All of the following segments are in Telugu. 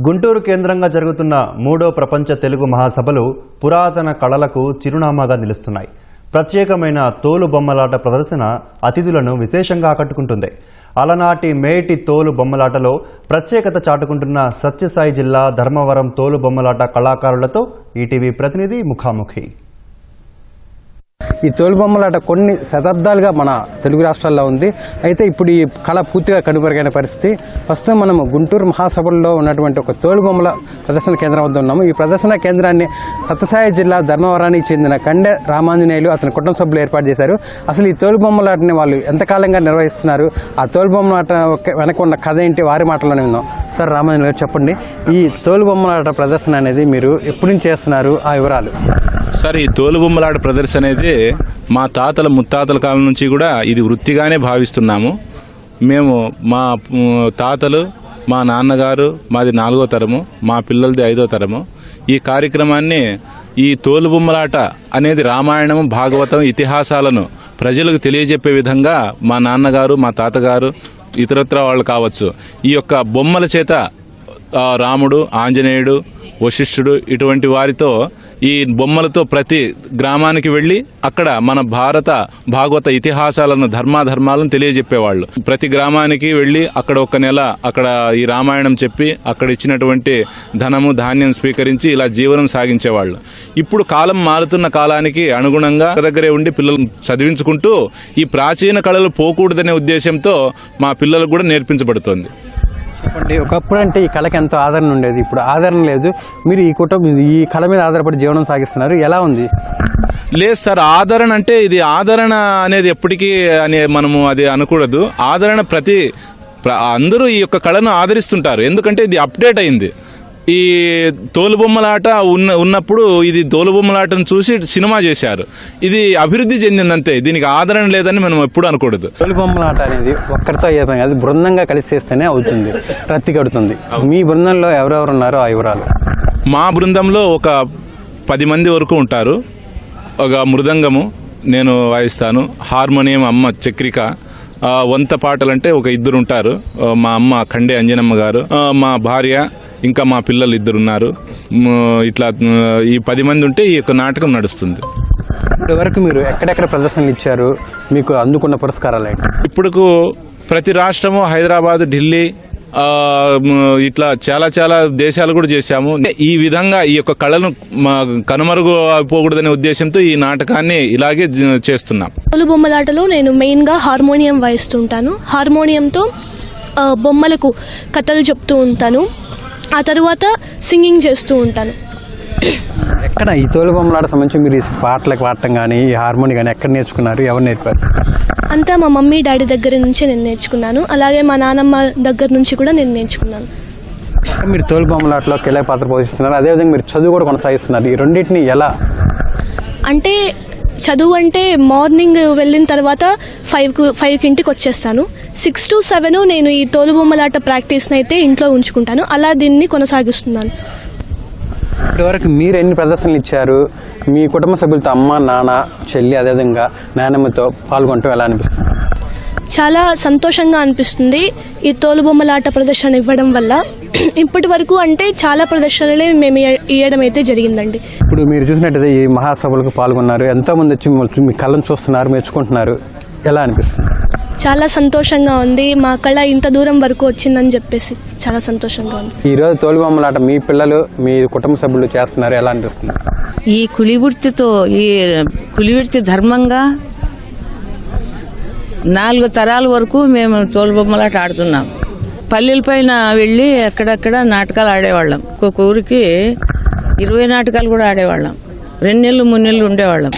గుంటూరు కేంద్రంగా జరుగుతున్న 3వ ప్రపంచ తెలుగు మహాసభలు పురాతన కళలకు చిరునామాగా నిలుస్తున్నాయి. ప్రత్యేకమైన తోలు బొమ్మలాట ప్రదర్శన అతిథులను విశేషంగా ఆకట్టుకుంటుంది. అలనాటి మేటి తోలు బొమ్మలాటలో ప్రత్యేకత చాటుకుంటున్న సత్యసాయి జిల్లా ధర్మవరం తోలు బొమ్మలాట కళాకారులతో ఈటీవీ ప్రతినిధి ముఖాముఖి. ఈ తోలుబొమ్మలాట కొన్ని శతాబ్దాలుగా మన తెలుగు రాష్ట్రాల్లో ఉంది. అయితే ఇప్పుడు ఈ కళ పూర్తిగా కనుమరుగైన పరిస్థితి. ప్రస్తుతం మనము గుంటూరు మహాసభల్లో ఉన్నటువంటి ఒక తోలుబొమ్మల ప్రదర్శన కేంద్రం వద్ద ఉన్నాము. ఈ ప్రదర్శన కేంద్రాన్ని సత్యసాయి జిల్లా ధర్మవరానికి చెందిన కండె రామాంజనేయులు అతని కుటుంబ సభ్యులు ఏర్పాటు చేశారు. అసలు ఈ తోలుబొమ్మలాటని వాళ్ళు ఎంతకాలంగా నిర్వహిస్తున్నారు, ఆ తోలుబొమ్మలాట వెనక ఉన్న కథ ఏంటి, వారి మాటలోనే విందాం. సార్ రామాంజనేయులు గారు చెప్పండి, ఈ తోలుబొమ్మలాట ప్రదర్శన అనేది మీరు ఎప్పటి నుంచి చేస్తున్నారు, ఆ వివరాలు. సార్, ఈ తోలుబొమ్మలాట ప్రదర్శన అనేది మా తాతల ముత్తాతల కాలం నుంచి కూడా ఇది వృత్తిగానే భావిస్తున్నాము. మేము మా తాతలు, మా నాన్నగారు, మాది 4వ తరము, మా పిల్లలది 5వ తరము. ఈ కార్యక్రమాన్ని, ఈ తోలుబొమ్మలాట అనేది రామాయణం, భాగవతం, ఇతిహాసాలను ప్రజలకు తెలియజెప్పే విధంగా మా నాన్నగారు, మా తాతగారు, ఇతరత్ర వాళ్ళు కావచ్చు, ఈ యొక్క బొమ్మల చేత రాముడు, ఆంజనేయుడు, వశిష్ఠుడు ఇటువంటి వారితో ఈ బొమ్మలతో ప్రతి గ్రామానికి వెళ్లి అక్కడ మన భారత భాగవత ఇతిహాసాలను, ధర్మాలను తెలియజెప్పేవాళ్ళు. ప్రతి గ్రామానికి వెళ్లి అక్కడ ఒక నెల అక్కడ ఈ రామాయణం చెప్పి అక్కడ ఇచ్చినటువంటి ధనము ధాన్యం స్వీకరించి ఇలా జీవనం సాగించేవాళ్ళు. ఇప్పుడు కాలం మారుతున్న కాలానికి అనుగుణంగా దగ్గరే ఉండి పిల్లలు చదివించుకుంటూ ఈ ప్రాచీన కళలు పోకూడదనే ఉద్దేశంతో మా పిల్లలకు కూడా నేర్పించబడుతోంది. చెప్పండి, ఒకప్పుడు అంటే ఈ కళకి ఎంతో ఆదరణ ఉండేది, ఇప్పుడు ఆదరణ లేదు. మీరు ఈ కళ మీద ఆధారపడి జీవనం సాగిస్తున్నారు, ఎలా ఉంది? లేదు సార్, ఆదరణ అంటే ఇది ఆదరణ అనేది ఎప్పటికీ మనము అది అనకూడదు. ఆదరణ అందరూ ఈ యొక్క కళను ఆదరిస్తుంటారు, ఎందుకంటే ఇది అప్డేట్ అయింది. ఈ తోలుబొమ్మలాట ఉన్నప్పుడు ఇది తోలుబొమ్మలాటను చూసి సినిమా చేశారు. ఇది అభివృద్ధి చెందిందంతే, దీనికి ఆదరణ లేదని మనం ఎప్పుడు అనకూడదు. తోలుబొమ్మలాట అనేది ఒక్కరితో అయిపోయింది, అది బృందంగా కలిసి చేస్తేనే అవుతుంది, రత్తి కడుతుంది. మీ బృందంలో ఎవరెవరు ఉన్నారో ఆ వివరాలు. మా బృందంలో ఒక 10 మంది వరకు ఉంటారు. ఒక మృదంగము నేను వాయిస్తాను, హార్మోనియం అమ్మ చక్రిక, వంత పాటలంటే ఒక 2 ఉంటారు. మా అమ్మ కండే అంజనమ్మ గారు, మా భార్య, ఇంకా మా పిల్లలు 2 ఉన్నారు. ఇట్లా ఈ 10 మంది ఉంటే ఈ యొక్క నాటకం నడుస్తుంది. ఇప్పటివరకు మీరు ఎక్కడెక్కడ ప్రదర్శనలు ఇచ్చారు, మీకు అందుకున్న పురస్కారాలు ఏంటి? ఇప్పుడు ప్రతి రాష్ట్రము, హైదరాబాద్, ఢిల్లీ, ఇట్లా చాలా దేశాలు కూడా చేశాము. ఈ విధంగా ఈ యొక్క కళను కనుమరుగు అయిపోకూడదనే ఉద్దేశంతో ఈ నాటకాన్ని ఇలాగే చేస్తున్నాం. తోలుబొమ్మలాటలో నేను మెయిన్గా హార్మోనియం వాయిస్తుంటాను. హార్మోనియంతో బొమ్మలకు కథలు చెప్తూ ఉంటాను, ఆ తర్వాత సింగింగ్ చేస్తూ ఉంటాను. ఎక్కడ ఈ తోలుబొమ్మలాట సంబంధించి మీరు పాటలకు పాడటం కానీ, ఈ హార్మోని కానీ ఎక్కడ నేర్చుకున్నారు, ఎవరు నేర్పారు? అంతా మా మమ్మీ డాడీ దగ్గర నుంచే నేను నేర్చుకున్నాను, అలాగే మా నాన్నమ్మ దగ్గర నుంచి కూడా నేను నేర్చుకున్నాను. మీరు తోలుబొమ్మలాటలో కీలక పాత్ర పోషిస్తున్నారు, అదేవిధంగా మీరు చదువు కూడా కొనసాగిస్తున్నారు. ఈ రెండింటిని ఎలా అంటే, చదువు అంటే మార్నింగ్ వెళ్ళిన తర్వాత 5కి ఇంటికి వచ్చేస్తాను. 6 to 7 నేను ఈ తోలుబొమ్మలాట ప్రాక్టీస్ని అయితే ఇంట్లో ఉంచుకుంటాను, అలా దీన్ని కొనసాగిస్తున్నాను. ఇప్పటివరకు మీరు ఎన్ని ప్రదర్శనలు ఇచ్చారు, మీ కుటుంబ సభ్యులతో అమ్మ, నాన్న, చెల్లి, అదేవిధంగా నాయనమ్మతో పాల్గొనటం ఎలా అనిపిస్తుంది? చాలా సంతోషంగా అనిపిస్తుంది ఈ తోలుబొమ్మలాట ప్రదర్శన ఇవ్వడం వల్ల. ఇప్పటి వరకు అంటే చాలా ప్రదర్శనలే మేము ఇవ్వడం అయితే జరిగిందండి. ఇప్పుడు మీరు చూసినట్టయితే ఈ మహాసభలకు పాల్గొన్నారు, ఎంతోమంది వచ్చి మీ కళను చూస్తున్నారు, మెచ్చుకుంటున్నారు, ఎలా అనిపిస్తుంది? చాలా సంతోషంగా ఉంది, మా కళ ఇంత దూరం వరకు వచ్చిందని చెప్పేసి చాలా సంతోషంగా ఉంది. ఈరోజు తోలుబొమ్మలాట మీ పిల్లలు, మీ కుటుంబ సభ్యులు చేస్తున్నారు, ఎలా అనిపిస్తుంది? ఈ కులివృత్తి ధర్మంగా 4 తరాల వరకు మేము తోలుబొమ్మలాట ఆడుతున్నాం. పల్లెల పైన వెళ్ళి అక్కడక్కడ నాటకాలు ఆడేవాళ్ళం. ఒక్కొక్క ఊరికి 20 నాటకాలు కూడా ఆడేవాళ్ళం. 2 నెలలు 3 నెలలు ఉండేవాళ్ళం.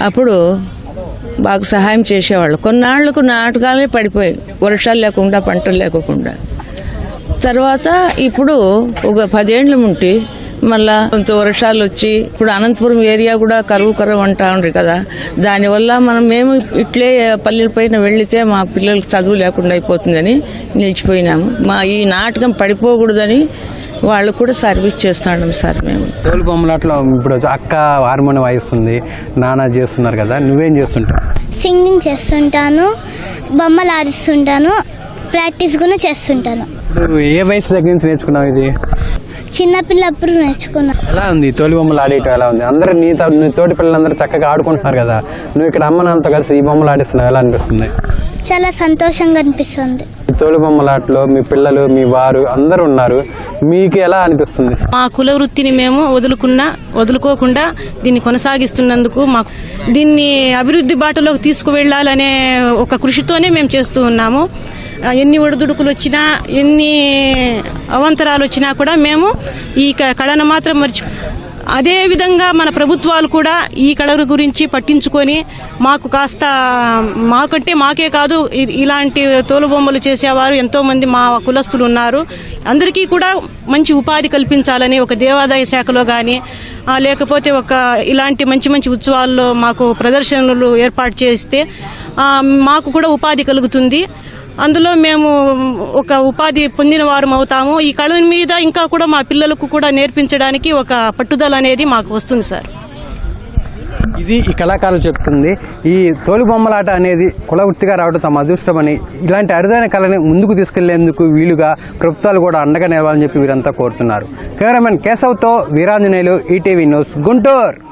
అప్పుడు బాగా సహాయం చేసేవాళ్ళం. కొన్నాళ్లకు నాటకాలే పడిపోయాయి, వర్షాలు లేకుండా, పంటలు లేకుండా. తర్వాత ఇప్పుడు ఒక 10 ఏళ్ళు ఉంటే మళ్ళా కొంత వర్షాలు వచ్చి, ఇప్పుడు అనంతపురం ఏరియా కూడా కరువు అంటా ఉండ్రి కదా, దానివల్ల మేము ఇట్లే పల్లెల పైన వెళ్లితే మా పిల్లలకు చదువు లేకుండా అయిపోతుందని నిలిచిపోయినాము. మా ఈ నాటకం పడిపోకూడదని వాళ్ళు కూడా సర్వీస్ చేస్తాం సార్. మేము తోలుబొమ్మలాటలో ఇప్పుడు అక్క హార్మోనియం వాయిస్తుంది, నాన్న చేస్తున్నారు కదా, నువ్వేం చేస్తుంటావు? సింగింగ్ చేస్తుంటాను, బొమ్మలు ఆడిస్తుంటాను, ప్రాక్టీస్ కూడా చేస్తుంటాను. నువ్వు ఏ వయసు దగ్గర నుంచి నేర్చుకున్నావు ఇది? చిన్నపిల్లప్పుడు నేర్చుకున్నా. ఎలా ఉంది తోలు బొమ్మలు ఆడేయటం? ఎలా ఉంది? అందరూ నీ తోటి పిల్లలందరూ చక్కగా ఆడుకుంటున్నారు కదా, నువ్వు ఇక్కడ అమ్మ నాన్నతో కలిసి ఈ బొమ్మలు ఆడిస్తున్నావు, ఎలా అనిపిస్తుంది? చాలా సంతోషంగా అనిపిస్తుంది. ఈ తోలు బొమ్మలాటలో మీ పిల్లలు మీ వారు అందరూ ఉన్నారు, మీకు ఎలా అనిపిస్తుంది? మా కుల వృత్తిని మేము వదులుకోకుండా దీన్ని కొనసాగిస్తున్నందుకు మాకు దీన్ని అభివృద్ధి బాటలోకి తీసుకువెళ్లాలనే ఒక కృషితోనే మేము చేస్తూ ఉన్నాము. ఎన్ని ఒడిదుడుకులు వచ్చినా ఎన్ని అవాంతరాలు వచ్చినా కూడా మేము ఈ కళను మాత్రం అదే విధంగా మన ప్రభుత్వాలు కూడా ఈ కళ గురించి పట్టించుకొని మాకు కాస్త మాకంటే మాకే కాదు ఇలాంటి తోలుబొమ్మలు చేసేవారు ఎంతో మంది మా కులస్తులు ఉన్నారు. అందరికీ కూడా మంచి ఉపాధి కల్పించాలని ఒక దేవాదాయ శాఖలో కానీ లేకపోతే ఒక ఇలాంటి మంచి మంచి ఉత్సవాల్లో మాకు ప్రదర్శనలు ఏర్పాటు చేస్తే మాకు కూడా ఉపాధి కలుగుతుంది. అందులో మేము ఒక ఉపాధి పొందిన వారం అవుతాము. ఈ కళ మీద ఇంకా కూడా మా పిల్లలకు కూడా నేర్పించడానికి ఒక పట్టుదల అనేది మాకు వస్తుంది సార్. ఇది ఈ కళాకారులు చెప్తుంది. ఈ తోలు బొమ్మలాట అనేది కుల వృత్తిగా రావడం తమ అదృష్టమని, ఇలాంటి అరుదైన కళని ముందుకు తీసుకెళ్లేందుకు వీలుగా ప్రభుత్వాలు కూడా అండగా నిలవాలని చెప్పి వీరంతా కోరుతున్నారు. కెమెరామెన్ కేశవ్తో వీరాంజనేయులు, ఈటీవీ న్యూస్, గుంటూరు.